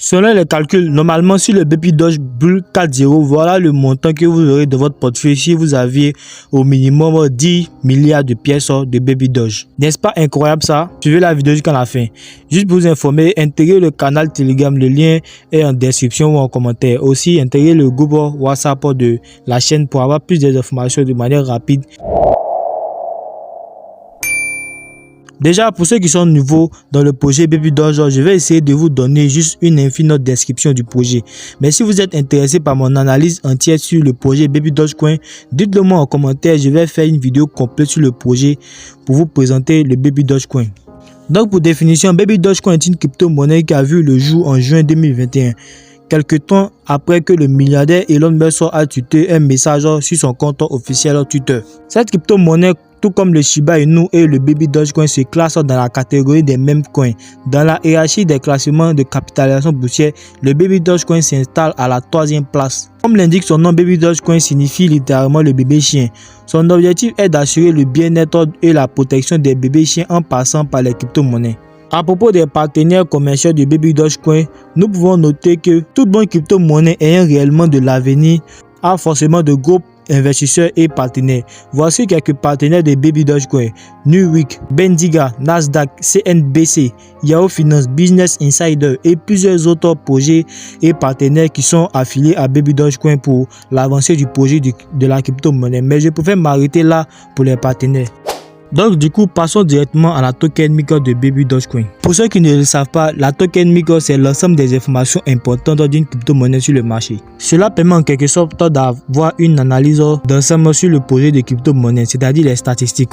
Selon les calculs, normalement sur le Baby Doge Bull 4.0, voilà le montant que vous aurez de votre portefeuille si vous aviez au minimum 10 milliards de pièces de Baby Doge. N'est-ce pas incroyable ça? Suivez la vidéo jusqu'à la fin. Juste pour vous informer, intégrez le canal Telegram, le lien est en description ou en commentaire. Aussi, intégrez le groupe WhatsApp de la chaîne pour avoir plus d'informations de manière rapide. Déjà, pour ceux qui sont nouveaux dans le projet Baby Doge, je vais essayer de vous donner juste une infime note description du projet. Mais si vous êtes intéressé par mon analyse entière sur le projet Baby Dogecoin, dites-le moi en commentaire, je vais faire une vidéo complète sur le projet pour vous présenter le Baby Dogecoin. Donc pour définition, Baby Dogecoin est une crypto-monnaie qui a vu le jour en juin 2021. Quelque temps après que le milliardaire Elon Musk a tweeté un message sur son compte officiel Twitter. Cette crypto-monnaie, tout comme le Shiba Inu et le Baby Dogecoin, se classe dans la catégorie des mêmes coins. Dans la hiérarchie des classements de capitalisation boursière, le Baby Dogecoin s'installe à la 3e place. Comme l'indique son nom, Baby Dogecoin signifie littéralement le bébé chien. Son objectif est d'assurer le bien-être et la protection des bébés chiens en passant par les crypto-monnaies. À propos des partenaires commerciaux de Baby Dogecoin, nous pouvons noter que toute bonne crypto-monnaie ayant réellement de l'avenir a forcément de gros investisseurs et partenaires. Voici quelques partenaires de Baby Dogecoin: Newegg, Bendiga, Nasdaq, CNBC, Yahoo Finance, Business Insider et plusieurs autres projets et partenaires qui sont affiliés à Baby Dogecoin pour l'avancée du projet de la crypto-monnaie. Mais je préfère m'arrêter là pour les partenaires. Donc du coup, passons directement à la token maker de Baby Dogecoin. Pour ceux qui ne le savent pas, la token maker c'est l'ensemble des informations importantes d'une crypto-monnaie sur le marché. Cela permet en quelque sorte d'avoir une analyse d'ensemble sur le projet de crypto-monnaie, c'est-à-dire les statistiques.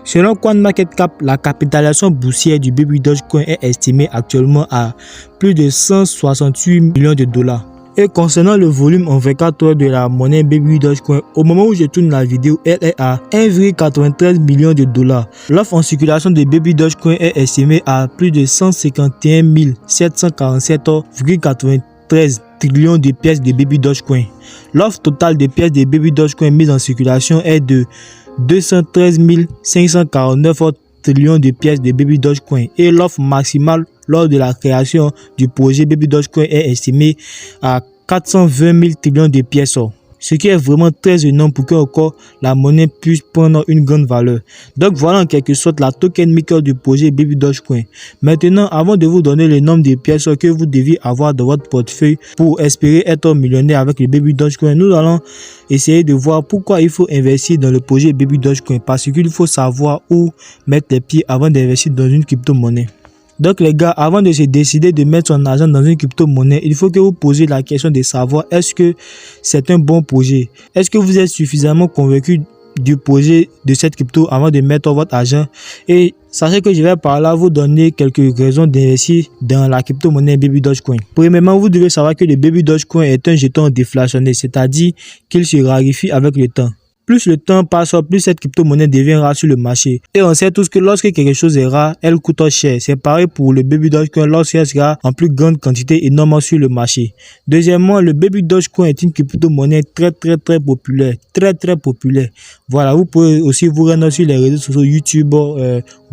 Selon CoinMarketCap, la capitalisation boursière du Baby Dogecoin est estimée actuellement à plus de 168 millions de dollars. Et concernant le volume en 24 heures de la monnaie Baby Dogecoin, au moment où je tourne la vidéo, elle est à 1,93 million de dollars. L'offre en circulation de Baby Dogecoin est estimée à plus de 151 747,93 trillions de pièces de Baby Dogecoin. L'offre totale de pièces de Baby Dogecoin mise en circulation est de 213 549 trillions de pièces de Baby Dogecoin et l'offre maximale lors de la création du projet Baby Dogecoin est estimée à 420 000 trillions de pièces, ce qui est vraiment très énorme pour que encore la monnaie puisse prendre une grande valeur. Donc voilà en quelque sorte la token maker du projet Baby Dogecoin. Maintenant, avant de vous donner le nombre de pièces que vous devez avoir dans votre portefeuille pour espérer être millionnaire avec le Baby Dogecoin, nous allons essayer de voir pourquoi il faut investir dans le projet Baby Dogecoin, parce qu'il faut savoir où mettre les pieds avant d'investir dans une crypto-monnaie. Donc les gars, avant de se décider de mettre son argent dans une crypto-monnaie, il faut que vous posiez la question de savoir est-ce que c'est un bon projet? Est-ce que vous êtes suffisamment convaincu du projet de cette crypto avant de mettre votre argent? Et sachez que je vais par là vous donner quelques raisons d'investir dans la crypto-monnaie Baby Dogecoin. Premièrement, vous devez savoir que le Baby Dogecoin est un jeton déflationné, c'est-à-dire qu'il se raréfie avec le temps. Plus le temps passe, plus cette crypto-monnaie devient rare sur le marché. Et on sait tous que lorsque quelque chose est rare, elle coûte cher. C'est pareil pour le Baby Dogecoin lorsqu'elle sera en plus grande quantité énormément sur le marché. Deuxièmement, le Baby Dogecoin est une crypto-monnaie très populaire. Très populaire. Voilà, vous pouvez aussi vous rendre sur les réseaux sociaux, YouTube,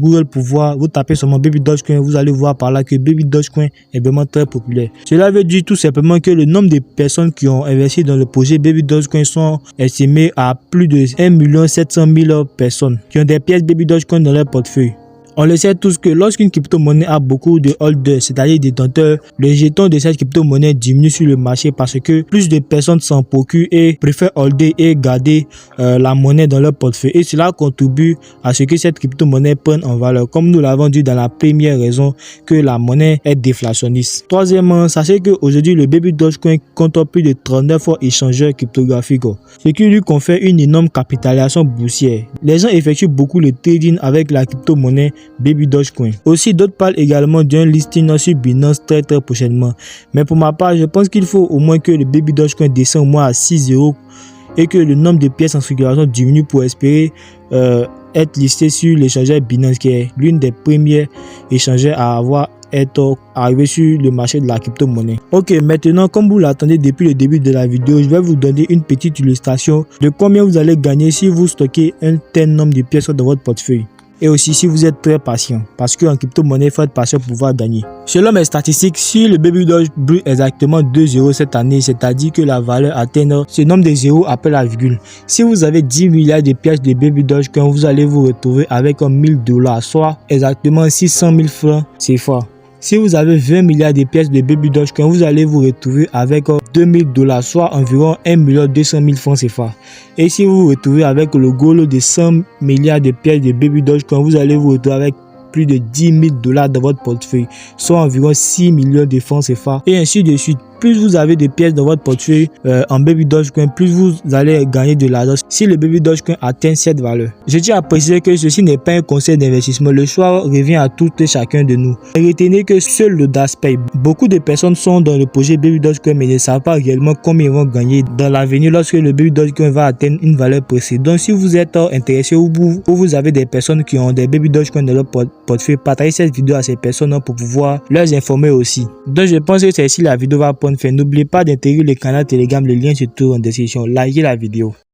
Google pour voir. Vous tapez sur mon Baby Dogecoin, vous allez voir par là que Baby Dogecoin est vraiment très populaire. Cela veut dire tout simplement que le nombre de personnes qui ont investi dans le projet Baby Dogecoin sont estimés à plus de 1 700 000 personnes qui ont des pièces Baby Dogecoin dans leur portefeuille. On le sait tous que lorsqu'une crypto-monnaie a beaucoup de holders, c'est-à-dire des détenteurs, le jeton de cette crypto-monnaie diminue sur le marché parce que plus de personnes s'en procurent et préfèrent holder et garder la monnaie dans leur portefeuille. Et cela contribue à ce que cette crypto-monnaie prenne en valeur, comme nous l'avons dit dans la première raison que la monnaie est déflationniste. Troisièmement, sachez qu'aujourd'hui le Baby Dogecoin compte plus de 39 échangeurs cryptographiques, ce qui lui confère une énorme capitalisation boursière. Les gens effectuent beaucoup le trading avec la crypto-monnaie Baby Dogecoin. Aussi, d'autres parlent également d'un listing sur Binance très prochainement. Mais pour ma part, je pense qu'il faut au moins que le Baby Dogecoin descende au moins à 6 € et que le nombre de pièces en circulation diminue pour espérer être listé sur l'échangeur Binance, qui est l'une des premières échangeurs à avoir être arrivé sur le marché de la crypto-monnaie. Ok, maintenant, comme vous l'attendez depuis le début de la vidéo, je vais vous donner une petite illustration de combien vous allez gagner si vous stockez un tel nombre de pièces dans votre portefeuille. et aussi si vous êtes très patient. Parce qu'en crypto-monnaie, il faut être patient pour pouvoir gagner. Selon mes statistiques, si le Baby Doge brûle exactement 2 zéros cette année, c'est-à-dire que la valeur atteint ce nombre de zéros après la virgule. Si vous avez 10 milliards de pièces de Baby Doge, quand vous allez vous retrouver avec $1000, soit exactement 600 000 francs CFA. Si vous avez 20 milliards de pièces de Baby Doge, quand vous allez vous retrouver avec $2000, soit environ 1 200 000 francs CFA. Et si vous vous retrouvez avec le goal de 100 milliards de pièces de Baby Doge, quand vous allez vous retrouver avec plus de $10 000 dans votre portefeuille, soit environ 6 millions de francs CFA, et ainsi de suite. Plus vous avez de pièces dans votre portefeuille en Baby Dogecoin, plus vous allez gagner de l'argent si le Baby Dogecoin atteint cette valeur. Je tiens à préciser que ceci n'est pas un conseil d'investissement. Le choix revient à tout et chacun de nous. Retenez que seul le DAS paye. Beaucoup de personnes sont dans le projet Baby Dogecoin mais ne savent pas réellement combien ils vont gagner dans l'avenir lorsque le Baby Dogecoin va atteindre une valeur précise. Donc si vous êtes intéressé ou vous avez des personnes qui ont des Baby Dogecoin dans leur portefeuille, partagez cette vidéo à ces personnes pour pouvoir les informer aussi. Donc je pense que c'est ici la vidéo va prendre fin. N'oubliez pas d'intégrer le canal Telegram, le lien se trouve en description. Likez la vidéo.